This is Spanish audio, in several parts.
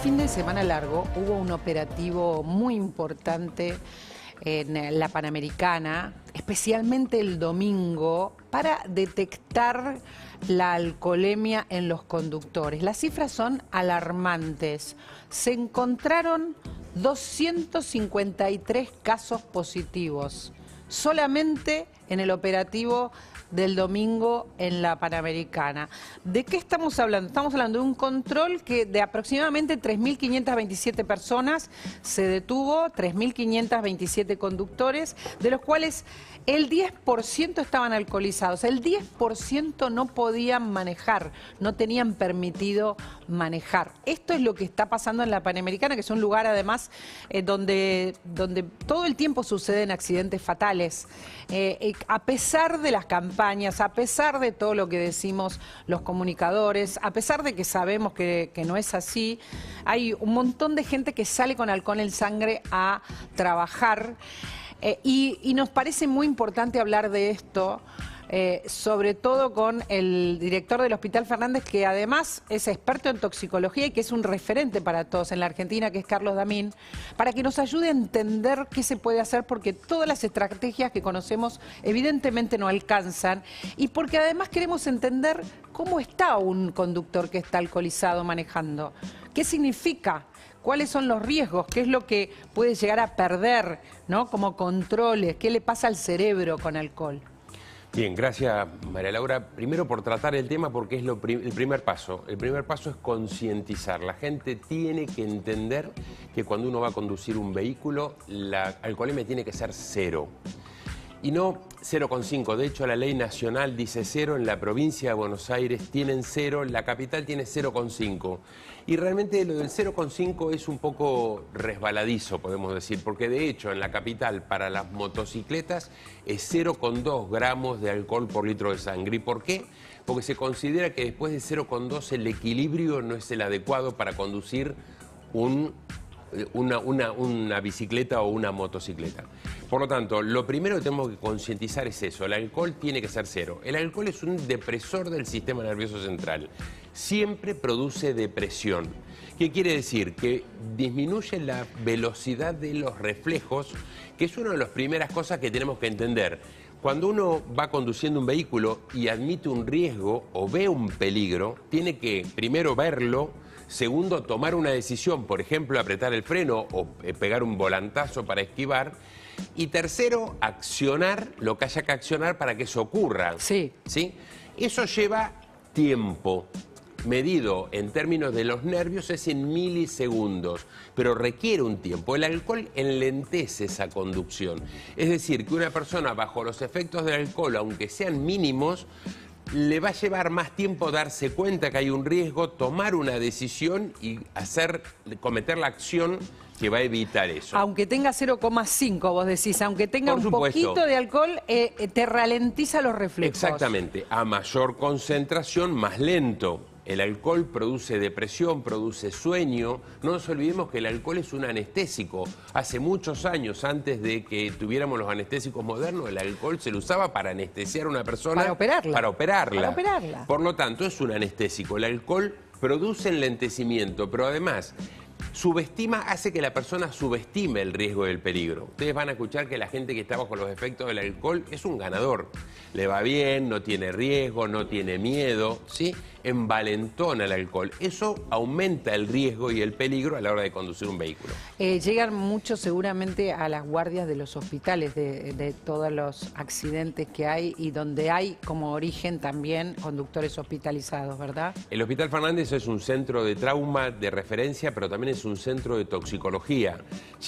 fin de semana largo hubo un operativo muy importante en la Panamericana, especialmente el domingo, para detectar la alcoholemia en los conductores. Las cifras son alarmantes. Se encontraron 253 casos positivos solamente en el operativo del domingo en la Panamericana. ¿De qué estamos hablando? Estamos hablando de un control que de aproximadamente 3.527 personas se detuvo, 3.527 conductores, de los cuales el 10% estaban alcoholizados, el 10% no podían manejar, no tenían permitido manejar. Esto es lo que está pasando en la Panamericana, que es un lugar además donde todo el tiempo suceden accidentes fatales. A pesar de las campañas, a pesar de todo lo que decimos los comunicadores, a pesar de que sabemos que no es así, hay un montón de gente que sale con alcohol en sangre a trabajar. Y nos parece muy importante hablar de esto, sobre todo con el director del Hospital Fernández, que además es experto en toxicología y que es un referente para todos en la Argentina, que es Carlos Damín, para que nos ayude a entender qué se puede hacer, porque todas las estrategias que conocemos evidentemente no alcanzan, y porque además queremos entender cómo está un conductor que está alcoholizado manejando, qué significa, cuáles son los riesgos, qué es lo que puede llegar a perder, ¿no? Como controles, qué le pasa al cerebro con alcohol. Bien, gracias María Laura. Primero por tratar el tema, porque es el primer paso. El primer paso es concientizar. La gente tiene que entender que cuando uno va a conducir un vehículo, la alcoholemia tiene que ser 0. Y no 0,5. De hecho, la ley nacional dice 0, en la provincia de Buenos Aires tienen 0, la capital tiene 0,5. Y realmente lo del 0,5 es un poco resbaladizo, podemos decir, porque de hecho en la capital para las motocicletas es 0,2 gramos de alcohol por litro de sangre. ¿Y por qué? Porque se considera que después de 0,2 el equilibrio no es el adecuado para conducir una bicicleta o una motocicleta. Por lo tanto, lo primero que tenemos que concientizar es eso: el alcohol tiene que ser 0. El alcohol es un depresor del sistema nervioso central. Siempre produce depresión. ¿Qué quiere decir? Que disminuye la velocidad de los reflejos, que es una de las primeras cosas que tenemos que entender. Cuando uno va conduciendo un vehículo y admite un riesgo o ve un peligro, tiene que primero verlo. Segundo, tomar una decisión, por ejemplo, apretar el freno o pegar un volantazo para esquivar. Y tercero, accionar lo que haya que accionar para que eso ocurra. Sí. ¿Sí? Eso lleva tiempo. Medido en términos de los nervios es en milisegundos, pero requiere un tiempo. El alcohol enlentece esa conducción. Es decir, que una persona bajo los efectos del alcohol, aunque sean mínimos, le va a llevar más tiempo darse cuenta que hay un riesgo, tomar una decisión y cometer la acción que va a evitar eso. Aunque tenga 0,5, vos decís, aunque tenga un poquito de alcohol, te ralentiza los reflejos. Exactamente, a mayor concentración, más lento. El alcohol produce depresión, produce sueño. No nos olvidemos que el alcohol es un anestésico. Hace muchos años, antes de que tuviéramos los anestésicos modernos, el alcohol se lo usaba para anestesiar a una persona. Para operarla. Para operarla. Para operarla. Por lo tanto, es un anestésico. El alcohol produce enlentecimiento, pero además hace que la persona subestime el riesgo del peligro. Ustedes van a escuchar que la gente que está bajo los efectos del alcohol es un ganador. Le va bien, no tiene riesgo, no tiene miedo, ¿sí? Envalentona el alcohol. Eso aumenta el riesgo y el peligro a la hora de conducir un vehículo. Llegan muchos seguramente a las guardias de los hospitales de todos los accidentes que hay y donde hay como origen también conductores hospitalizados, ¿verdad? El Hospital Fernández es un centro de trauma de referencia, pero también es un centro de toxicología.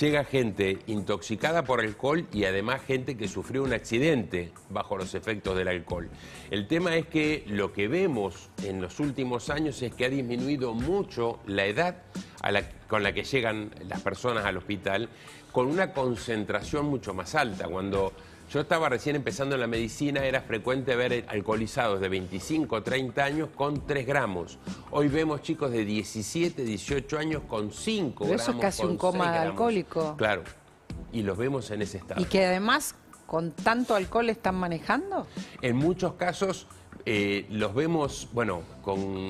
Llega gente intoxicada por alcohol y además gente que sufrió un accidente bajo los efectos del alcohol. El tema es que lo que vemos en los últimos años es que ha disminuido mucho la edad con la que llegan las personas al hospital, con una concentración mucho más alta. Cuando yo estaba recién empezando en la medicina, era frecuente ver alcoholizados de 25 o 30 años con 3 gramos. Hoy vemos chicos de 17, 18 años con 5 gramos. Pero eso es casi un coma alcohólico. Claro, y los vemos en ese estado. Y que además con tanto alcohol están manejando? En muchos casos los vemos, bueno,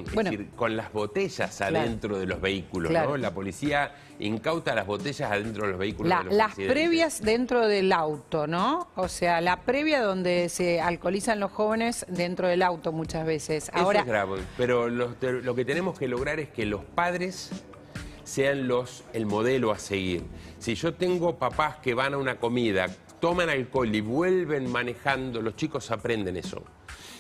es decir, con las botellas adentro de los vehículos, ¿no? La policía incauta las botellas adentro de los vehículos de los las accidentes. previas dentro del auto, ¿no? O sea, la previa donde se alcoholizan los jóvenes dentro del auto muchas veces. Ahora, eso es grave, pero lo que tenemos que lograr es que los padres sean el modelo a seguir. Si yo tengo papás que van a una comida, toman alcohol y vuelven manejando, los chicos aprenden eso.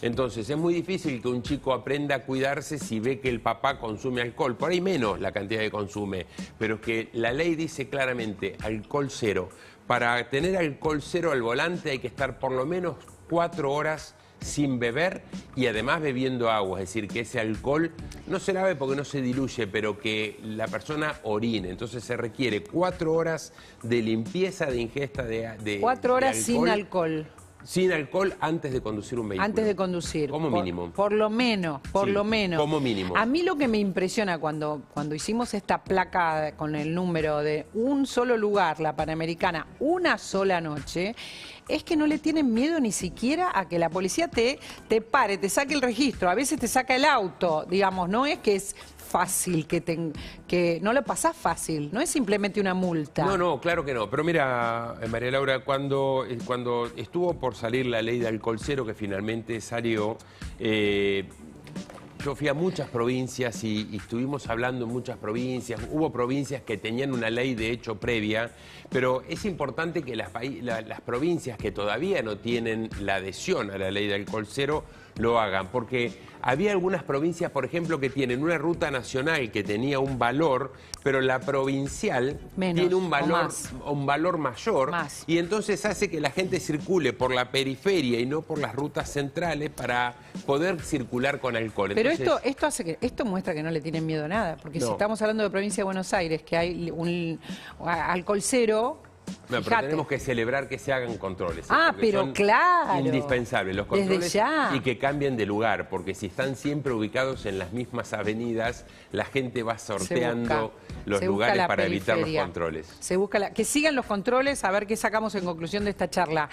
Entonces es muy difícil que un chico aprenda a cuidarse si ve que el papá consume alcohol. Por ahí menos la cantidad que consume, pero es que la ley dice claramente alcohol cero. Para tener alcohol cero al volante hay que estar por lo menos 4 horas sin beber y además bebiendo agua, es decir, que ese alcohol no se lave porque no se diluye, pero que la persona orine. Entonces se requiere 4 horas de limpieza, de ingesta de 4 horas de sin alcohol. Sin alcohol antes de conducir un vehículo. Antes de conducir. Como mínimo. Por lo menos, Sí, lo menos. como mínimo. A mí lo que me impresiona cuando hicimos esta placa con el número de un solo lugar, la Panamericana, una sola noche, es que no le tienen miedo ni siquiera a que la policía te pare, te saque el registro, a veces te saca el auto, digamos, no es que es fácil, que no lo pasás fácil, no es simplemente una multa. No, claro que no. Pero mira, María Laura, cuando estuvo por salir la ley de alcohol cero, que finalmente salió, yo fui a muchas provincias y estuvimos hablando en muchas provincias. Hubo provincias que tenían una ley de hecho previa, pero es importante que las provincias que todavía no tienen la adhesión a la ley de alcohol cero lo hagan, porque había algunas provincias, por ejemplo, que tienen una ruta nacional que tenía un valor, pero la provincial tiene un valor mayor, y entonces hace que la gente circule por la periferia y no por las rutas centrales para poder circular con alcohol. Pero entonces, esto muestra que no le tienen miedo a nada, porque si estamos hablando de provincia de Buenos Aires, que hay un alcohol cero. No, pero tenemos que celebrar que se hagan controles. Pero son claro. indispensables los controles Desde ya. y que cambien de lugar, porque si están siempre ubicados en las mismas avenidas, la gente va sorteando los lugares para evitar los controles. Se busca que sigan los controles, a ver qué sacamos en conclusión de esta charla.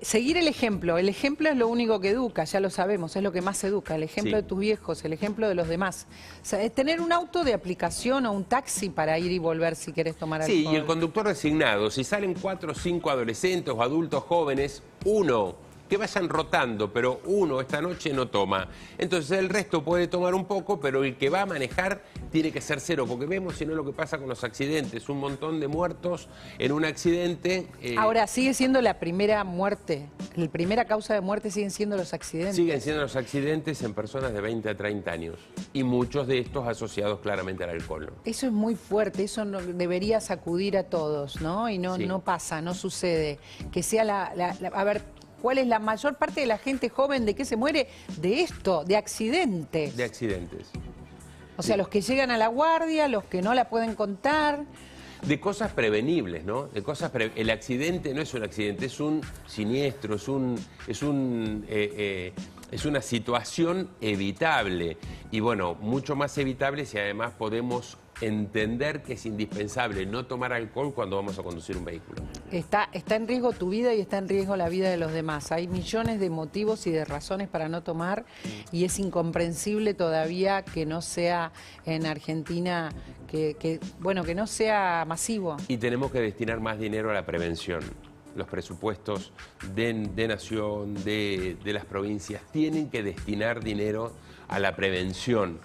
Seguir el ejemplo es lo único que educa, ya lo sabemos, es lo que más educa, el ejemplo de tus viejos, el ejemplo de los demás. O sea, es tener un auto de aplicación o un taxi para ir y volver si querés tomar alcohol. Sí, y el conductor designado. Si salen 4 o 5 adolescentes o adultos jóvenes, uno, que vayan rotando, pero uno esta noche no toma. Entonces el resto puede tomar un poco, pero el que va a manejar tiene que ser cero, porque vemos si no lo que pasa con los accidentes, un montón de muertos en un accidente. Ahora, sigue siendo la primera muerte, la primera causa de muerte siguen siendo los accidentes. Siguen siendo los accidentes en personas de 20 a 30 años, y muchos de estos asociados claramente al alcohol. Eso es muy fuerte, eso debería sacudir a todos, ¿no? Y no pasa, no sucede. Que sea a ver, ¿cuál es la mayor parte de la gente joven de qué se muere? De esto, de accidentes. De accidentes. O sea, los que llegan a la guardia, los que no la pueden contar. De cosas prevenibles, ¿no? El accidente no es un accidente, es un siniestro, es una situación evitable. Y bueno, mucho más evitable si además podemos entender que es indispensable no tomar alcohol cuando vamos a conducir un vehículo. Está en riesgo tu vida y está en riesgo la vida de los demás. Hay millones de motivos y de razones para no tomar y es incomprensible todavía que no sea en Argentina, que no sea masivo. Y tenemos que destinar más dinero a la prevención. Los presupuestos de nación, de las provincias, tienen que destinar dinero a la prevención,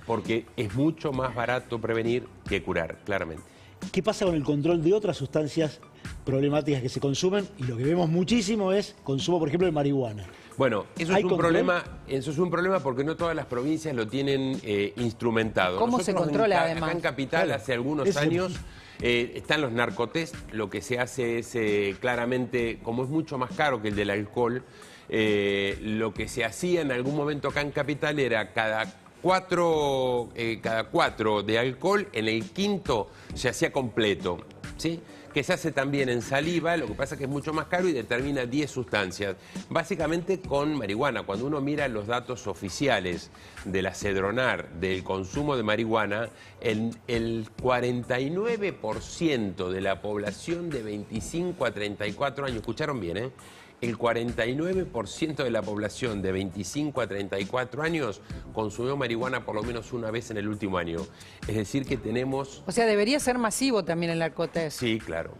porque es mucho más barato prevenir que curar, claramente. ¿Qué pasa con el control de otras sustancias problemáticas que se consumen? Y lo que vemos muchísimo es consumo, por ejemplo, de marihuana. Bueno, eso es un problema porque no todas las provincias lo tienen instrumentado. ¿Cómo se controla además? Acá en Capital, hace algunos años, están los narcotest. Lo que se hace es claramente, como es mucho más caro que el del alcohol, lo que se hacía en algún momento acá en Capital era cada cuatro de alcohol, en el quinto se hacía completo, ¿sí? que se hace también en saliva, lo que pasa es que es mucho más caro y determina 10 sustancias. Básicamente con marihuana, cuando uno mira los datos oficiales de la Cedronar, del consumo de marihuana, el 49% de la población de 25 a 34 años, escucharon bien, ¿eh? El 49% de la población de 25 a 34 años consumió marihuana por lo menos una vez en el último año. Es decir que tenemos... O sea, debería ser masivo también el alcotest. Sí, claro.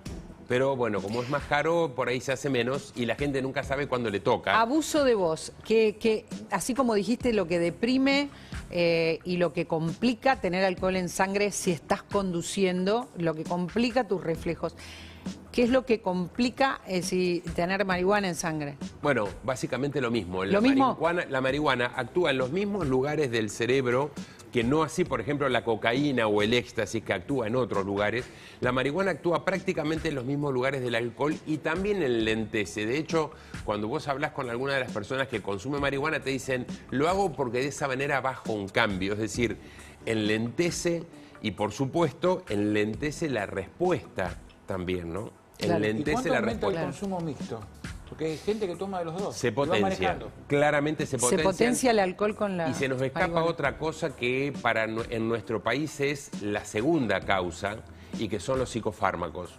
Pero bueno, como es más caro, por ahí se hace menos y la gente nunca sabe cuándo le toca. Abuso de voz, que así como dijiste, lo que deprime y lo que complica tener alcohol en sangre si estás conduciendo, lo que complica tus reflejos. ¿Qué es lo que complica si tener marihuana en sangre? Bueno, básicamente lo mismo. ¿Lo mismo? La marihuana actúa en los mismos lugares del cerebro que no así, por ejemplo, la cocaína o el éxtasis, que actúa en otros lugares. La marihuana actúa prácticamente en los mismos lugares del alcohol y también enlentece. De hecho, cuando vos hablas con alguna de las personas que consume marihuana, te dicen, lo hago porque de esa manera bajo un cambio. Es decir, enlentece y, por supuesto, enlentece la respuesta también, ¿no? Claro. Enlentece la respuesta. El consumo mixto? Porque hay gente que toma de los dos. Se y va potencia, manejando. claramente se potencia. Se potencia el alcohol con la Y se nos escapa marihuana. otra cosa que en nuestro país es la segunda causa y que son los psicofármacos.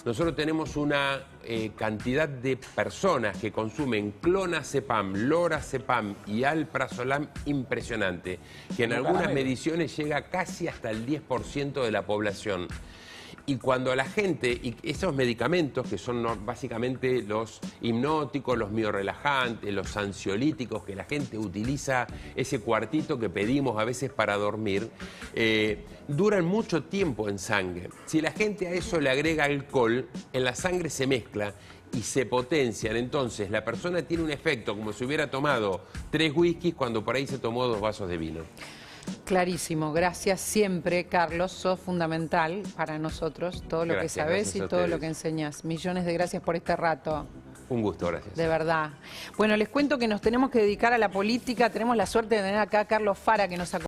Nosotros tenemos una cantidad de personas que consumen clonazepam, lorazepam y alprazolam impresionante, que en Como algunas caramelo. mediciones llega casi hasta el 10% de la población. Y cuando a la gente, y esos medicamentos que son básicamente los hipnóticos, los miorelajantes, los ansiolíticos, que la gente utiliza ese cuartito que pedimos a veces para dormir, duran mucho tiempo en sangre. Si la gente a eso le agrega alcohol, en la sangre se mezcla y se potencian. Entonces la persona tiene un efecto como si hubiera tomado 3 whiskies cuando por ahí se tomó 2 vasos de vino. Clarísimo, gracias siempre, Carlos, sos fundamental para nosotros, todo lo Gracias, que sabés gracias y a todo lo ustedes. que enseñas. Millones de gracias por este rato, Un gusto, gracias. de verdad. Bueno, les cuento que nos tenemos que dedicar a la política, tenemos la suerte de tener acá a Carlos Fara que nos acompaña.